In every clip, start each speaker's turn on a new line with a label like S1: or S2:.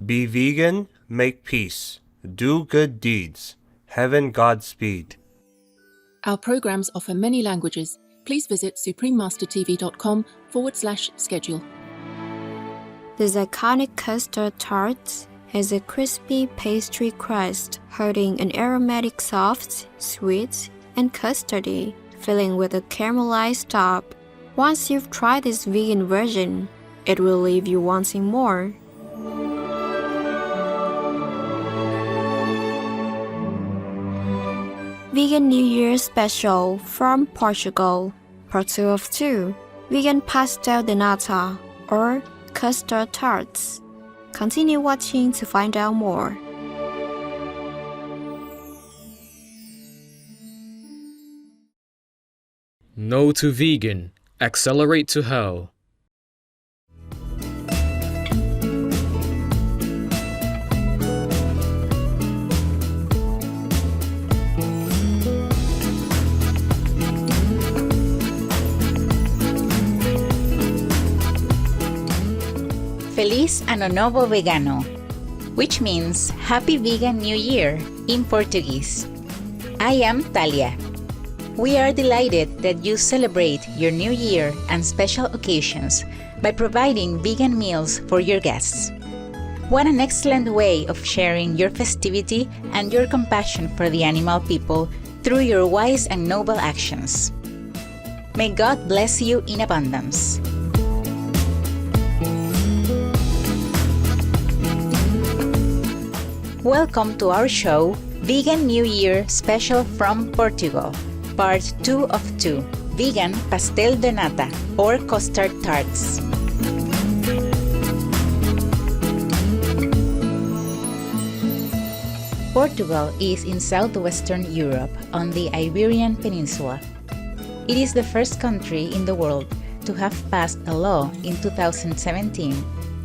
S1: Be vegan, make peace, do good deeds. Heaven Godspeed.
S2: Our programs offer many languages. Please visit suprememastertv.com/schedule.
S3: This iconic custard tart has a crispy pastry crust holding an aromatic soft, sweet, and custardy filling with a caramelized top. Once you've tried this vegan version, it will leave you wanting more. Vegan New Year Special from Portugal. Part 2 of 2. Vegan Pastel de Nata or Custard Tarts. Continue watching to find out more.
S4: No to vegan. Accelerate to hell.
S5: Feliz Ano Novo Vegano, which means Happy Vegan New Year in Portuguese. I am Talia. We are delighted that you celebrate your New Year and special occasions by providing vegan meals for your guests. What an excellent way of sharing your festivity and your compassion for the animal people through your wise and noble actions. May God bless you in abundance. Welcome to our show, Vegan New Year Special from Portugal, Part 2 of 2, Vegan Pastel de Nata or Custard Tarts. Portugal is in southwestern Europe on the Iberian Peninsula. It is the first country in the world to have passed a law in 2017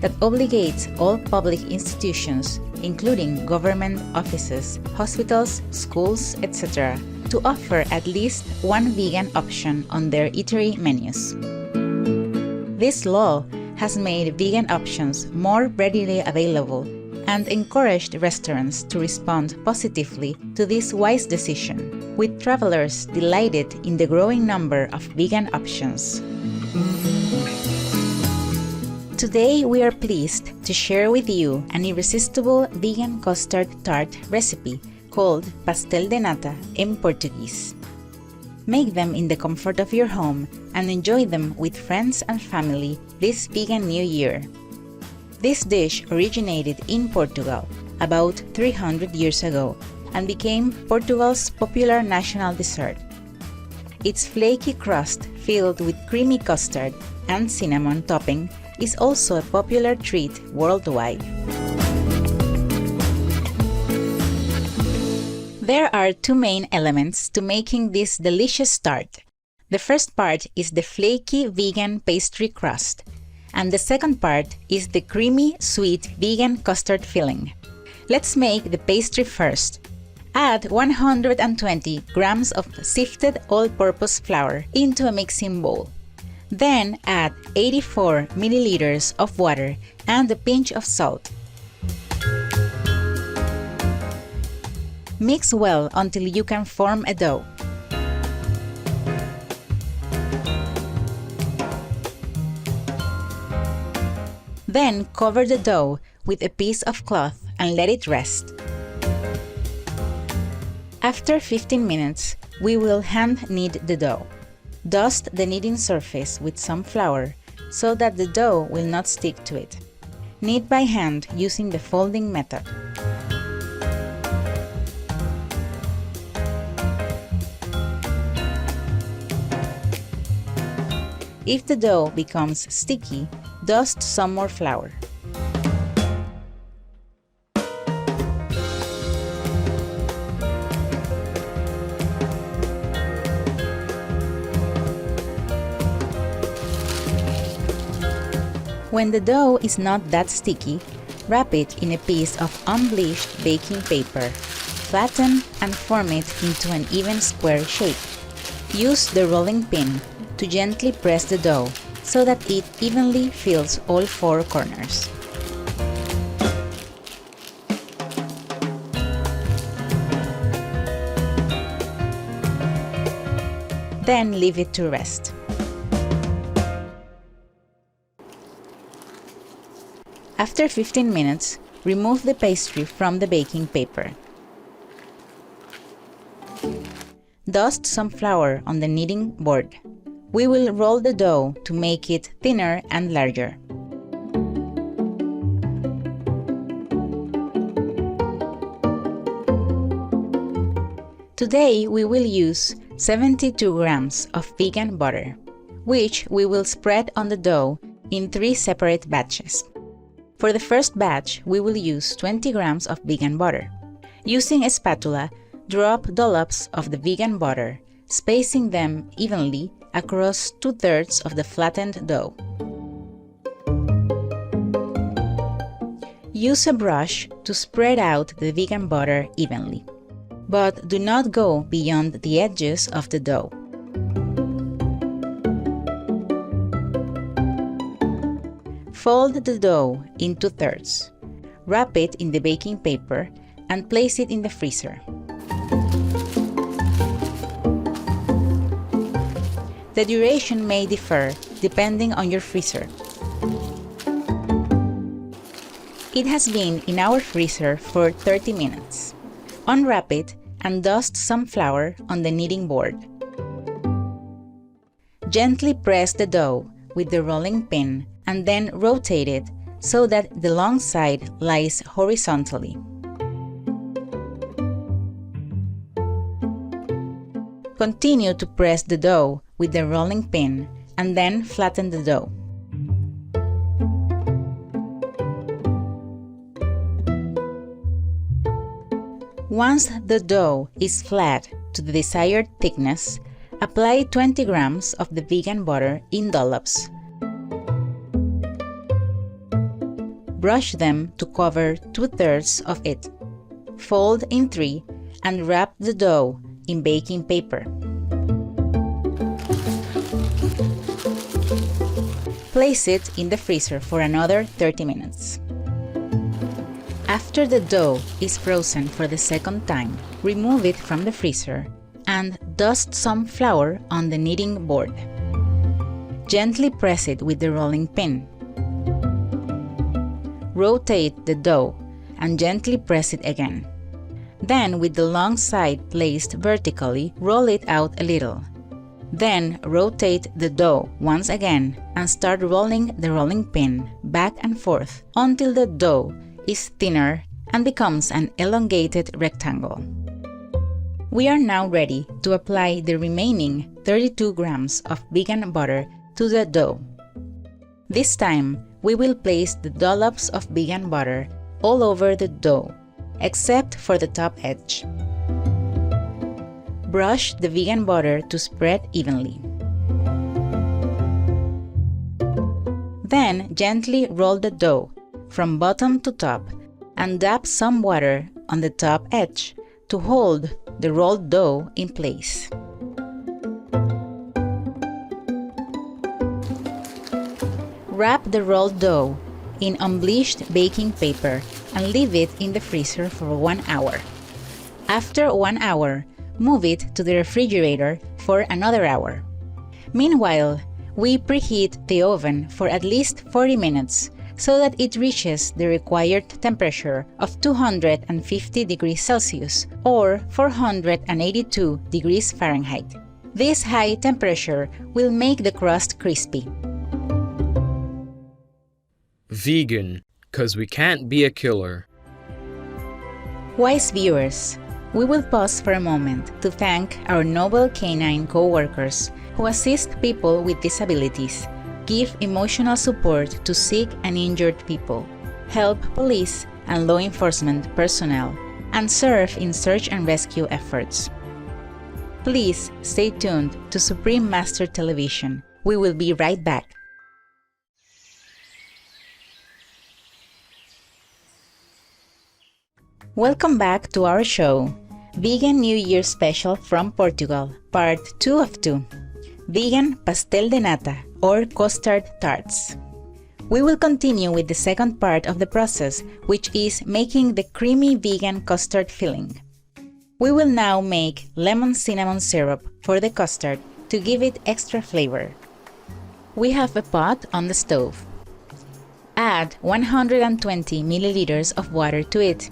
S5: that obligates all public institutions, including government offices, hospitals, schools, etc., to offer at least one vegan option on their eatery menus. This law has made vegan options more readily available and encouraged restaurants to respond positively to this wise decision, with travelers delighted in the growing number of vegan options. Today, we are pleased to share with you an irresistible vegan custard tart recipe called Pastel de Nata in Portuguese. Make them in the comfort of your home and enjoy them with friends and family this vegan New Year. This dish originated in Portugal about 300 years ago and became Portugal's popular national dessert. Its flaky crust filled with creamy custard and cinnamon topping is also a popular treat worldwide. There are two main elements to making this delicious tart. The first part is the flaky vegan pastry crust, and the second part is the creamy, sweet vegan custard filling. Let's make the pastry first. Add 120 grams of sifted all-purpose flour into a mixing bowl. Then add 84 milliliters of water and a pinch of salt. Mix well until you can form a dough. Then cover the dough with a piece of cloth and let it rest. After 15 minutes, we will hand knead the dough. Dust the kneading surface with some flour so that the dough will not stick to it. Knead by hand using the folding method. If the dough becomes sticky, dust some more flour. When the dough is not that sticky, wrap it in a piece of unbleached baking paper. Flatten and form it into an even square shape. Use the rolling pin to gently press the dough so that it evenly fills all four corners. Then leave it to rest. After 15 minutes, remove the pastry from the baking paper. Dust some flour on the kneading board. We will roll the dough to make it thinner and larger. Today we will use 72 grams of vegan butter, which we will spread on the dough in 3 separate batches. For the first batch, we will use 20 grams of vegan butter. Using a spatula, drop dollops of the vegan butter, spacing them evenly across 2/3 of the flattened dough. Use a brush to spread out the vegan butter evenly, but do not go beyond the edges of the dough. Fold the dough into thirds. Wrap it in the baking paper and place it in the freezer. The duration may differ depending on your freezer. It has been in our freezer for 30 minutes. Unwrap it and dust some flour on the kneading board. Gently press the dough with the rolling pin and then rotate it so that the long side lies horizontally. Continue to press the dough with the rolling pin and then flatten the dough. Once the dough is flat to the desired thickness, apply 20 grams of the vegan butter in dollops. Brush them to cover 2/3 of it. Fold in 3 and wrap the dough in baking paper. Place it in the freezer for another 30 minutes. After the dough is frozen for the second time, remove it from the freezer and dust some flour on the kneading board. Gently press it with the rolling pin. Rotate the dough and gently press it again. Then, with the long side placed vertically, roll it out a little. Then, rotate the dough once again and start rolling the rolling pin back and forth until the dough is thinner and becomes an elongated rectangle. We are now ready to apply the remaining 32 grams of vegan butter to the dough. This time, we will place the dollops of vegan butter all over the dough, except for the top edge. Brush the vegan butter to spread evenly. Then gently roll the dough from bottom to top and dab some water on the top edge to hold the rolled dough in place. Wrap the rolled dough in unbleached baking paper and leave it in the freezer for 1 hour. After 1 hour, move it to the refrigerator for another hour. Meanwhile, we preheat the oven for at least 40 minutes so that it reaches the required temperature of 250 degrees Celsius or 482 degrees Fahrenheit. This high temperature will make the crust crispy.
S4: Vegan, 'cause we can't be a killer.
S5: Wise viewers, we will pause for a moment to thank our noble canine co-workers who assist people with disabilities, give emotional support to sick and injured people, help police and law enforcement personnel, and serve in search and rescue efforts. Please stay tuned to Supreme Master Television. We will be right back. Welcome back to our show, Vegan New Year Special from Portugal, Part 2 of 2, Vegan Pastel de Nata or Custard Tarts. We will continue with the second part of the process, which is making the creamy vegan custard filling. We will now make lemon cinnamon syrup for the custard to give it extra flavor. We have a pot on the stove. Add 120 milliliters of water to it,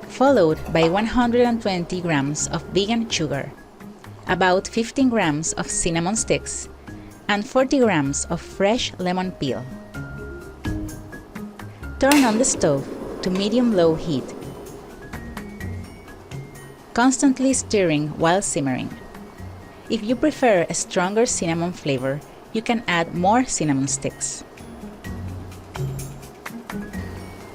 S5: followed by 120 grams of vegan sugar, about 15 grams of cinnamon sticks, and 40 grams of fresh lemon peel. Turn on the stove to medium-low heat, constantly stirring while simmering. If you prefer a stronger cinnamon flavor, you can add more cinnamon sticks.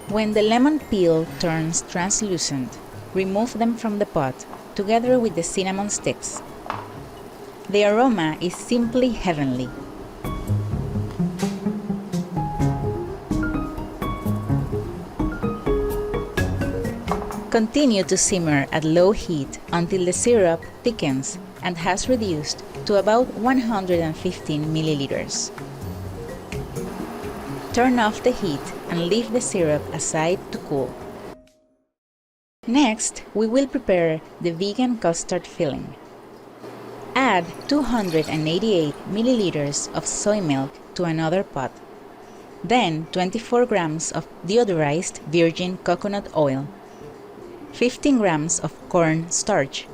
S5: When the lemon peel turns translucent, remove them from the pot together with the cinnamon sticks. The aroma is simply heavenly. Continue to simmer at low heat until the syrup thickens and has reduced to about 115 milliliters. Turn off the heat and leave the syrup aside to cool. Next, we will prepare the vegan custard filling. Add 288 milliliters of soy milk to another pot. Then 24 grams of deodorized virgin coconut oil, 15 grams of corn starch,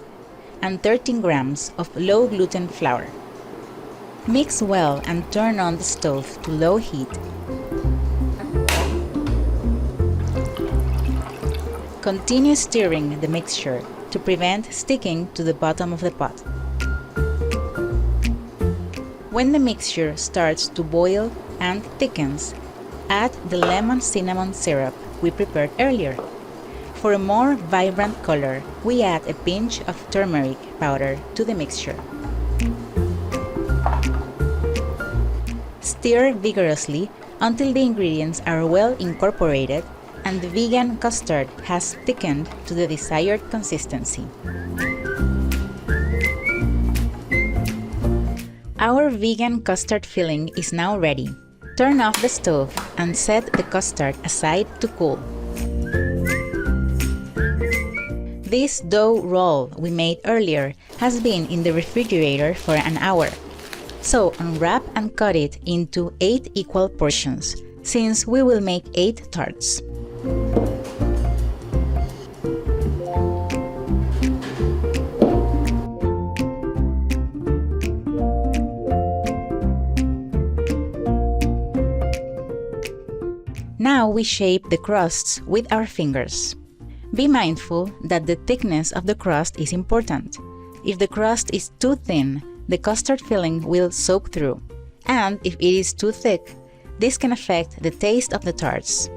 S5: and 13 grams of low gluten flour. Mix well and turn on the stove to low heat. Continue stirring the mixture to prevent sticking to the bottom of the pot. When the mixture starts to boil and thickens, add the lemon cinnamon syrup we prepared earlier. For a more vibrant color, we add a pinch of turmeric powder to the mixture. Stir vigorously until the ingredients are well incorporated and the vegan custard has thickened to the desired consistency. Our vegan custard filling is now ready. Turn off the stove and set the custard aside to cool. This dough roll we made earlier has been in the refrigerator for an hour. So unwrap and cut it into 8 equal portions, since we will make 8 tarts. Now we shape the crusts with our fingers. Be mindful that the thickness of the crust is important. If the crust is too thin, the custard filling will soak through, and if it is too thick, this can affect the taste of the tarts.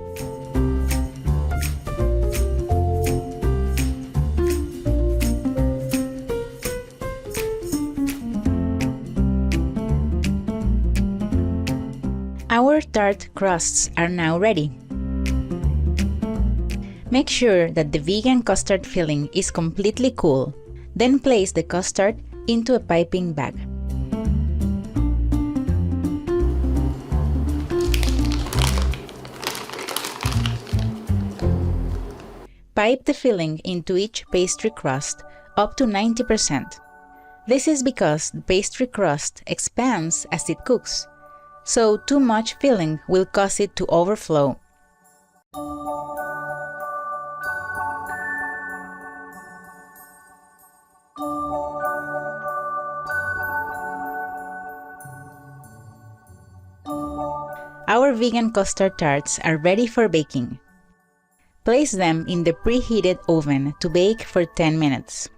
S5: Our tart crusts are now ready. Make sure that the vegan custard filling is completely cool. Then place the custard into a piping bag. Pipe the filling into each pastry crust up to 90%. This is because the pastry crust expands as it cooks, so too much filling will cause it to overflow. Our vegan custard tarts are ready for baking. Place them in the preheated oven to bake for 10 minutes.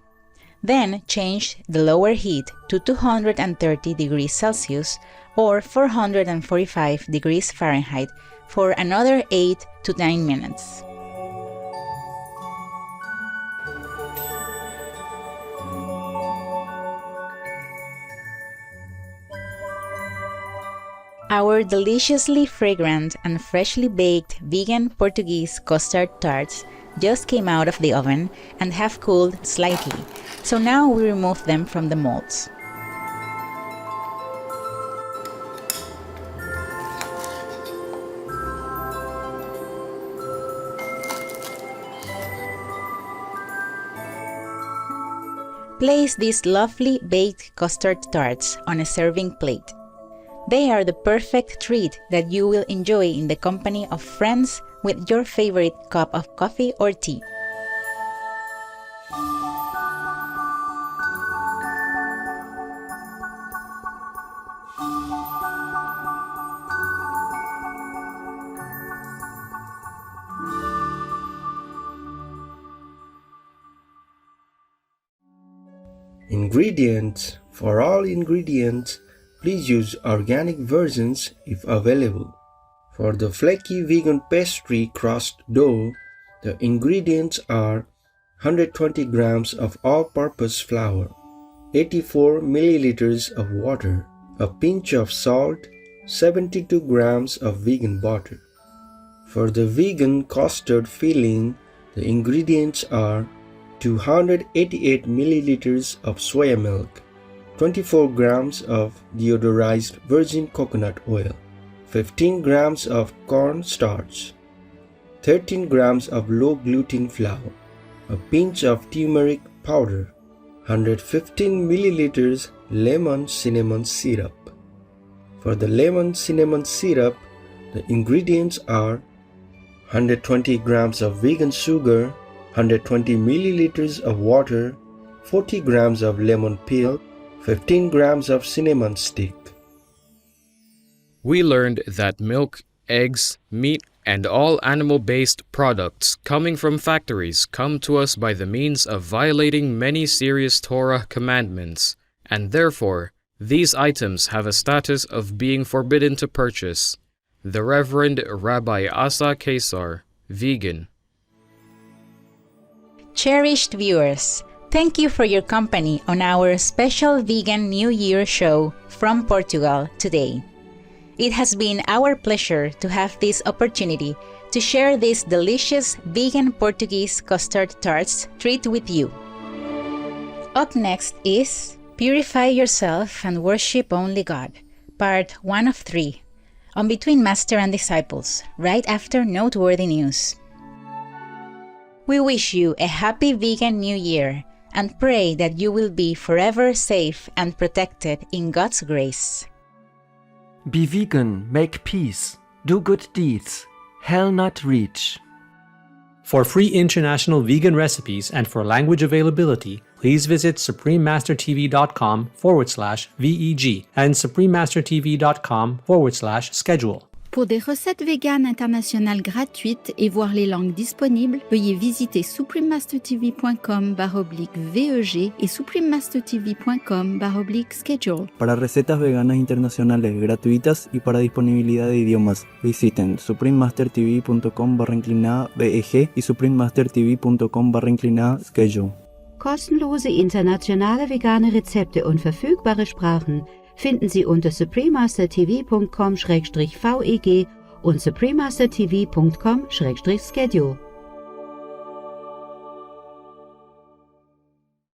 S5: Then change the lower heat to 230 degrees Celsius or 445 degrees Fahrenheit for another 8 to 9 minutes. Our deliciously fragrant and freshly baked vegan Portuguese custard tarts just came out of the oven and have cooled slightly, so now we remove them from the molds. Place these lovely baked custard tarts on a serving plate. They are the perfect treat that you will enjoy in the company of friends with your favorite cup of coffee or tea.
S1: Ingredients. For all ingredients, please use organic versions if available. For the flaky vegan pastry crust dough, the ingredients are 120 grams of all-purpose flour, 84 milliliters of water, a pinch of salt, 72 grams of vegan butter. For the vegan custard filling, the ingredients are 288 milliliters of soya milk, 24 grams of deodorized virgin coconut oil, 15 grams of corn starch, 13 grams of low gluten flour, a pinch of turmeric powder, 115 milliliters lemon cinnamon syrup. For the lemon cinnamon syrup, the ingredients are 120 grams of vegan sugar, 120 milliliters of water, 40 grams of lemon peel, 15 grams of cinnamon stick.
S4: We learned that milk, eggs, meat, and all animal-based products coming from factories come to us by the means of violating many serious Torah commandments, and therefore, these items have a status of being forbidden to purchase. The Reverend Rabbi Asa Kesar, vegan.
S5: Cherished viewers, thank you for your company on our special Vegan New Year show from Portugal today. It has been our pleasure to have this opportunity to share this delicious vegan Portuguese custard tarts treat with you. Up next is Purify Yourself and Worship Only God, part 1 of 3, on Between Master and Disciples, right after Noteworthy News. We wish you a happy Vegan New Year and pray that you will be forever safe and protected in God's grace.
S6: Be vegan, make peace, do good deeds, hell not reach.
S7: For free international vegan recipes and for language availability, please visit suprememastertv.com/VEG and suprememastertv.com/schedule.
S8: Pour des recettes véganes internationales gratuites et voir les langues disponibles, veuillez visiter suprememastertv.com/VEG et suprememastertv.com/schedule.
S9: Para recetas veganas internacionales gratuitas y para disponibilidad de idiomas, visiten suprememastertv.com/VEG y suprememastertv.com/schedule.
S10: Kostenlose internationale vegane Rezepte und verfügbare Sprachen finden Sie unter suprememastertv.com/VEG und suprememastertv.com/schedule.